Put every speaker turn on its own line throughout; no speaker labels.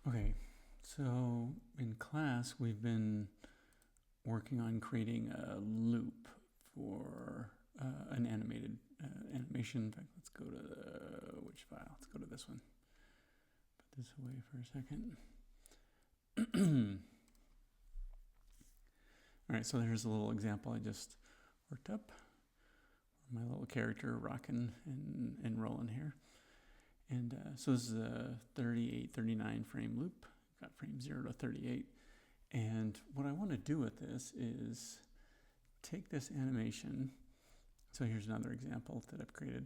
Okay, so in class we've been working on creating a loop for an animated animation. In fact, let's go to which file? Let's go to this one. Put this away for a second. All right, so there's a little example I just worked up. My little character rocking and rolling here. And so this is a 38, 39 frame loop. Got frame 0 to 38. And what I want to do with this is take this animation. So here's another example that I've created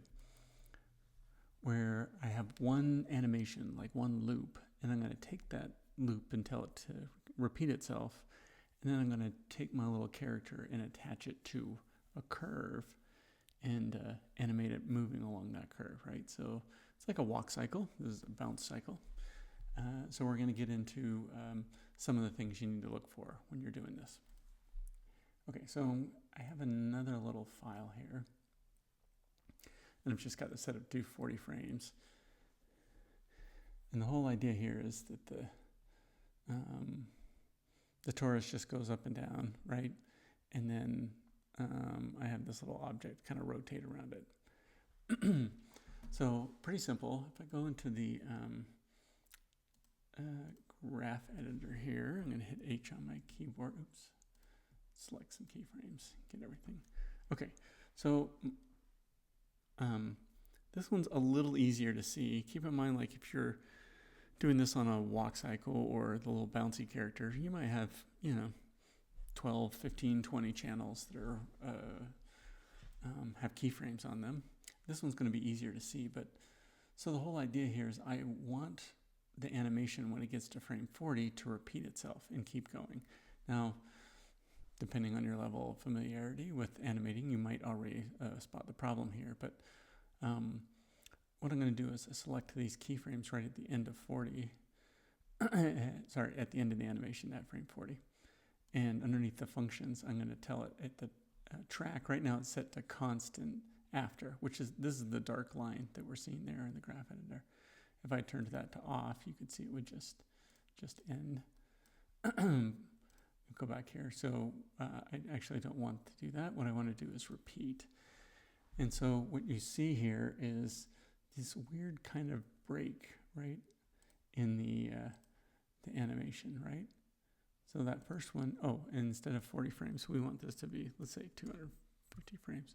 where I have one animation, like one loop, and I'm going to take that loop and tell it to repeat itself. And then I'm going to take my little character and attach it to a curve and animate it moving along that curve, right? So it's like a walk cycle. This is a bounce cycle. So we're going to get into some of the things you need to look for when you're doing this. Okay, so I have another little file here. And I've just got this set up to 40 frames. And the whole idea here is that the torus just goes up and down, right? And then I have this little object kind of rotate around it. So pretty simple. If I go into the graph editor here, I'm going to hit H on my keyboard. Oops. Select some keyframes, get everything. Okay, so this one's a little easier to see. Keep in mind, like if you're doing this on a walk cycle or the little bouncy character, you might have, 12, 15, 20 channels that are have keyframes on them. This one's going to be easier to see, but so the whole idea here is I want the animation when it gets to frame 40 to repeat itself and keep going. Now, depending on your level of familiarity with animating, you might already spot the problem here, but what I'm going to do is select these keyframes right at the end of 40, sorry, at the end of the animation at frame 40. And underneath the functions, I'm going to tell it at the track. Right now it's set to constant after, this is the dark line that we're seeing there in the graph editor. If I turned that to off, you could see it would just end. Go back here. So I actually don't want to do that. What I want to do is repeat. And so what you see here is this weird kind of break, right, in the animation, right? So that first one, and instead of 40 frames, we want this to be, let's say, 250 frames.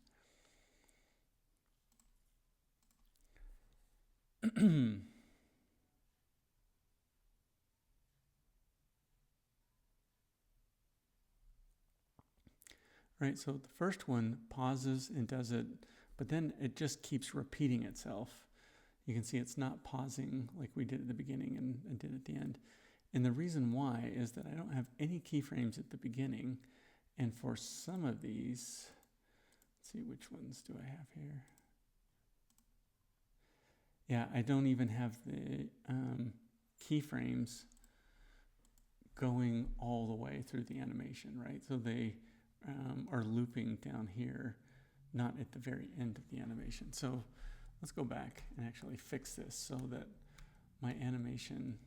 Right, so the first one pauses and does it, but then it just keeps repeating itself. You can see it's not pausing like we did at the beginning and did at the end. And the reason why is that I don't have any keyframes at the beginning. And for some of these, let's see, which ones do I have here? Yeah, I don't even have the keyframes going all the way through the animation, right? So they are looping down here, not at the very end of the animation. So let's go back and actually fix this so that my animation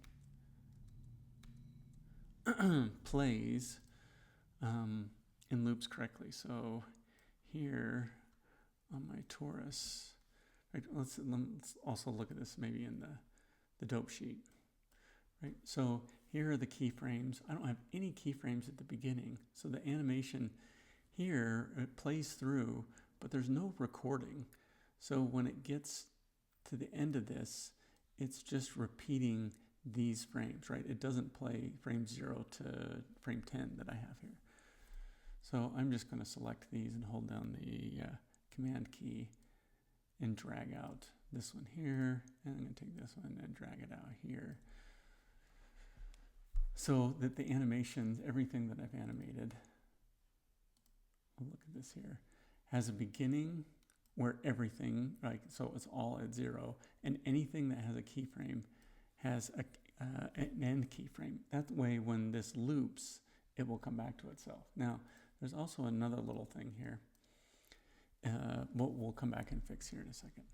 plays in loops correctly. So here on my torus, right, let's also look at this maybe in the dope sheet. Right, so here are the keyframes. I don't have any keyframes at the beginning. So the animation here, it plays through, but there's no recording. So when it gets to the end of this, it's just repeating these frames, right? It doesn't play frame 0 to frame 10 that I have here. So I'm just going to select these and hold down the command key and drag out this one here. And I'm going to take this one and drag it out here. So that the animations, everything that I've animated, I'll look at this here, has a beginning where everything, like, so it's all at 0, and anything that has a keyframe has an end keyframe. That way, when this loops, it will come back to itself. Now, there's also another little thing here. We'll come back and fix here in a second.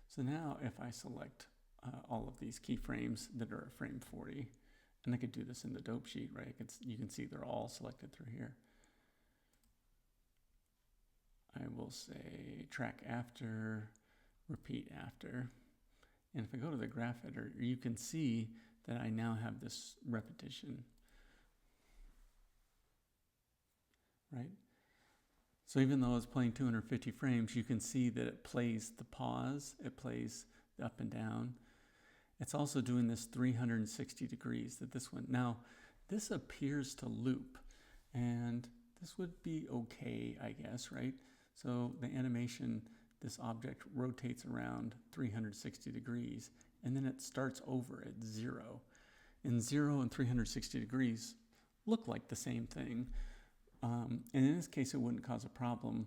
So now if I select all of these keyframes that are at frame 40. And I could do this in the dope sheet, right? You can see they're all selected through here. I will say track after, repeat after. And if I go to the graph editor, you can see that I now have this repetition, right? So even though it's playing 250 frames, you can see that it plays the pause, it plays the up and down. It's also doing this 360 degrees that this one. Now, this appears to loop, and this would be okay, I guess, right? So the animation, this object rotates around 360 degrees, and then it starts over at 0. And 0 and 360 degrees look like the same thing. And in this case, it wouldn't cause a problem.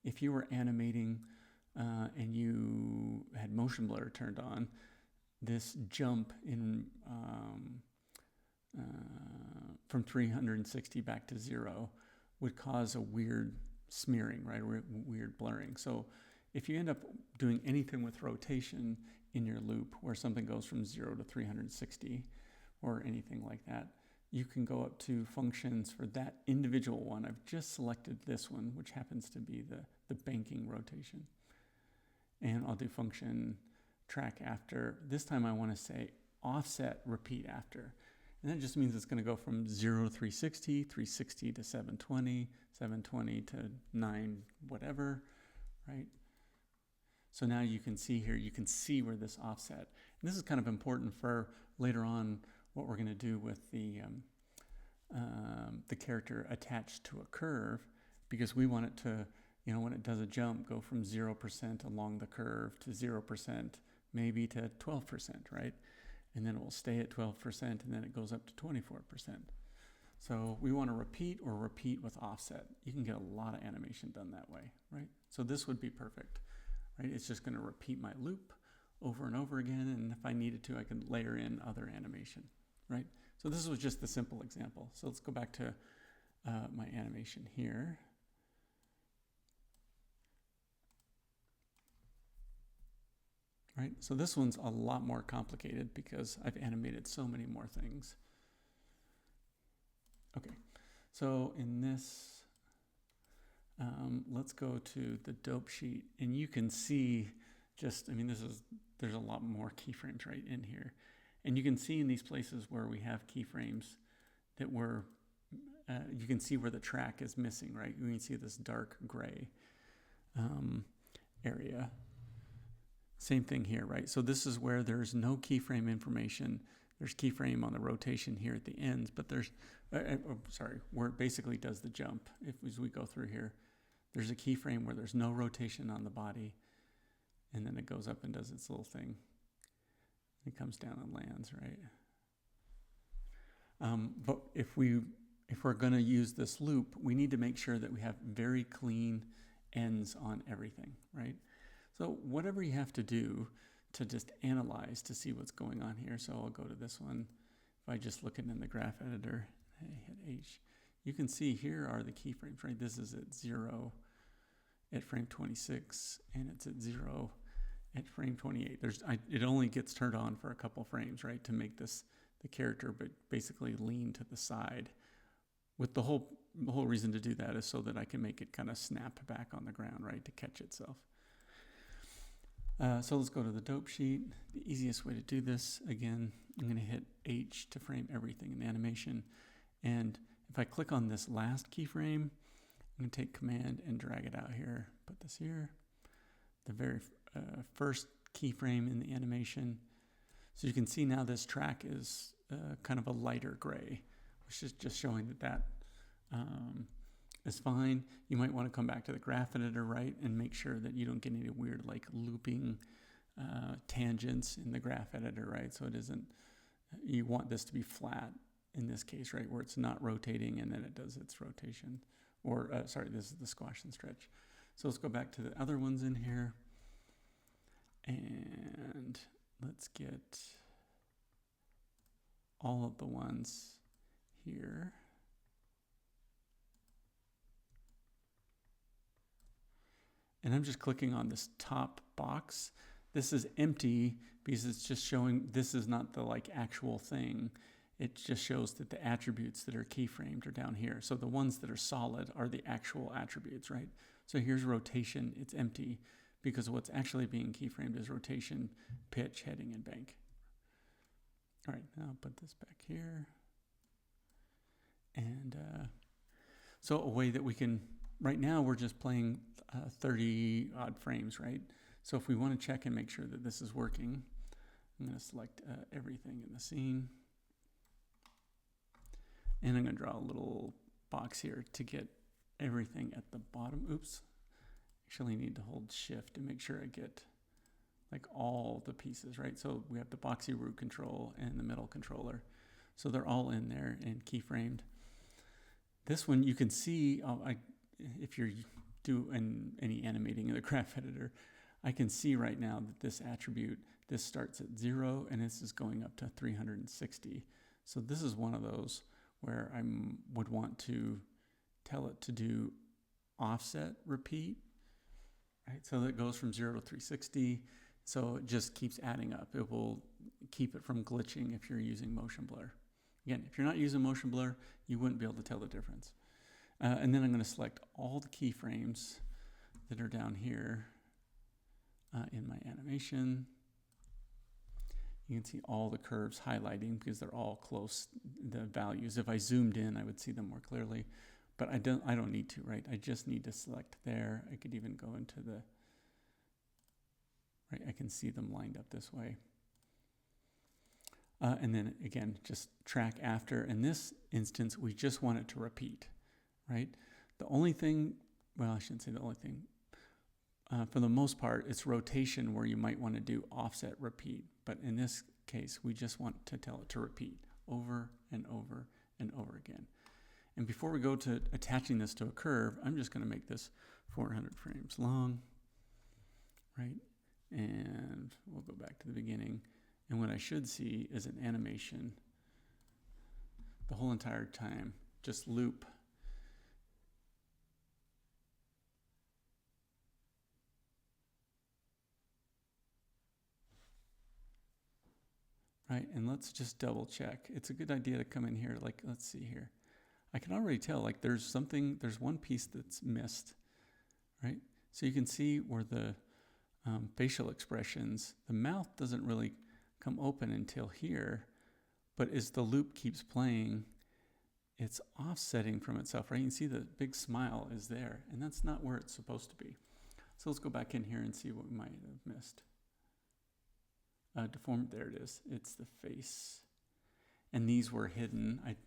If you were animating and you had motion blur turned on, this jump in from 360 back to 0 would cause a weird smearing, right? Or weird blurring. So if you end up doing anything with rotation in your loop where something goes from 0 to 360 or anything like that, you can go up to functions for that individual one. I've just selected this one, which happens to be the banking rotation. And I'll do function track after. This time I want to say offset repeat after. And that just means it's going to go from 0 to 360, 360 to 720, 720 to 9 whatever, right? So now you can see here, you can see where this offset. And this is kind of important for later on what we're going to do with the character attached to a curve, because we want it to, you know, when it does a jump, go from 0% along the curve to 0%, maybe to 12%, right? And then it will stay at 12%, and then it goes up to 24%. So we want to repeat or repeat with offset. You can get a lot of animation done that way, right? So this would be perfect, right? It's just going to repeat my loop over and over again, and if I needed to, I could layer in other animation, right? So this was just the simple example. So let's go back to my animation here. Right? So this one's a lot more complicated because I've animated so many more things. Okay, so in this, let's go to the dope sheet, and you can see just, I mean, there's a lot more keyframes right in here. And you can see in these places where we have keyframes that you can see where the track is missing, right? You can see this dark gray area. Same thing here, right? So this is where there's no keyframe information. There's keyframe on the rotation here at the ends, but there's, where it basically does the jump. As we go through here, there's a keyframe where there's no rotation on the body, and then it goes up and does its little thing. It comes down and lands, right? But if we're going to use this loop, we need to make sure that we have very clean ends on everything, right? So whatever you have to do to just analyze to see what's going on here. So I'll go to this one. If I just look in the graph editor, I hit H, you can see here are the keyframes, right? This is at 0 at frame 26, and it's at 0 at frame 28. It only gets turned on for a couple frames, right, to make this the character, but basically lean to the side. With the whole reason to do that is so that I can make it kind of snap back on the ground, right, to catch itself. So let's go to the dope sheet. The easiest way to do this, again, I'm going to hit H to frame everything in animation. And if I click on this last keyframe, I'm going to take Command and drag it out here. Put this here. The very first keyframe in the animation. So you can see now this track is kind of a lighter gray, which is just showing that is fine. You might want to come back to the graph editor, right, and make sure that you don't get any weird like looping tangents in the graph editor, right? So it isn't, you want this to be flat in this case, right, where it's not rotating and then it does its rotation. Or, this is the squash and stretch. So let's go back to the other ones in here. And let's get all of the ones here. And I'm just clicking on this top box. This is empty because it's just showing this is not the like actual thing. It just shows that the attributes that are keyframed are down here. So the ones that are solid are the actual attributes, right? So here's rotation, it's empty because what's actually being keyframed is rotation, pitch, heading, and bank. All right, now I'll put this back here. And so a way that we can, right now we're just playing 30 odd frames, right? So if we want to check and make sure that this is working, I'm going to select everything in the scene. And I'm going to draw a little box here to get everything at the bottom. Oops. Actually need to hold shift to make sure I get like all the pieces, right? So we have the Boxee root control and the middle controller. So they're all in there and keyframed. This one you can see, if you're doing any animating in the graph editor, I can see right now that this attribute, this starts at 0 and this is going up to 360. So this is one of those where I would want to tell it to do offset repeat, right? So that goes from 0 to 360. So it just keeps adding up. It will keep it from glitching if you're using motion blur. Again, if you're not using motion blur, you wouldn't be able to tell the difference. And then I'm going to select all the keyframes that are down here in my animation. You can see all the curves highlighting because they're all close, the values. If I zoomed in, I would see them more clearly, but I don't need to, right? I just need to select there. I could even go into the, right? I can see them lined up this way. And then again, just track after. In this instance, we just want it to repeat, right? The only thing, well, I shouldn't say the only thing. For the most part, it's rotation where you might want to do offset repeat. But in this case, we just want to tell it to repeat over and over and over again. And before we go to attaching this to a curve, I'm just going to make this 400 frames long, right? And we'll go back to the beginning. And what I should see is an animation the whole entire time, just loop. Right, and let's just double check. It's a good idea to come in here, like, let's see here. I can already tell, like, there's one piece that's missed, right? So you can see where the facial expressions, the mouth doesn't really come open until here, but as the loop keeps playing, it's offsetting from itself, right? You can see the big smile is there, and that's not where it's supposed to be. So let's go back in here and see what we might have missed. Deformed, there it is. It's the face. And these were hidden. I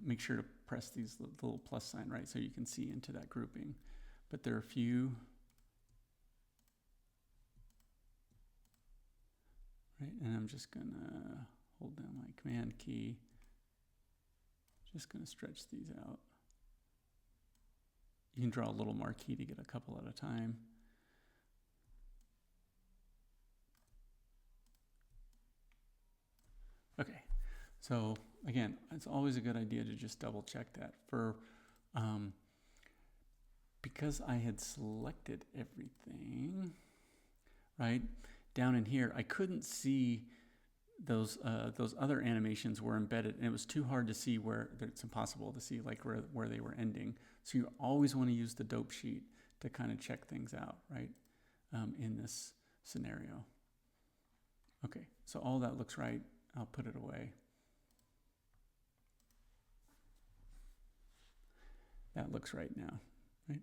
make sure to press these little plus sign, right, so you can see into that grouping. But there are a few, right, and I'm just gonna hold down my command key. Just gonna stretch these out. You can draw a little marquee to get a couple at a time. Okay, so again, it's always a good idea to just double check that. Because I had selected everything, right, down in here, I couldn't see those other animations were embedded, and it was too hard to see where, it's impossible to see like where they were ending. So you always want to use the dope sheet to kind of check things out, right, in this scenario. Okay, so all that looks right. I'll put it away. That looks right now, right?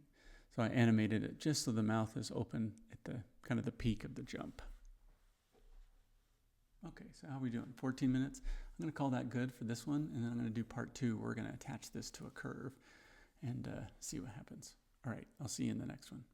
So I animated it just so the mouth is open at the kind of the peak of the jump. Okay, so how are we doing? 14 minutes? I'm going to call that good for this one, and then I'm going to do part 2. We're going to attach this to a curve and see what happens. All right, I'll see you in the next one.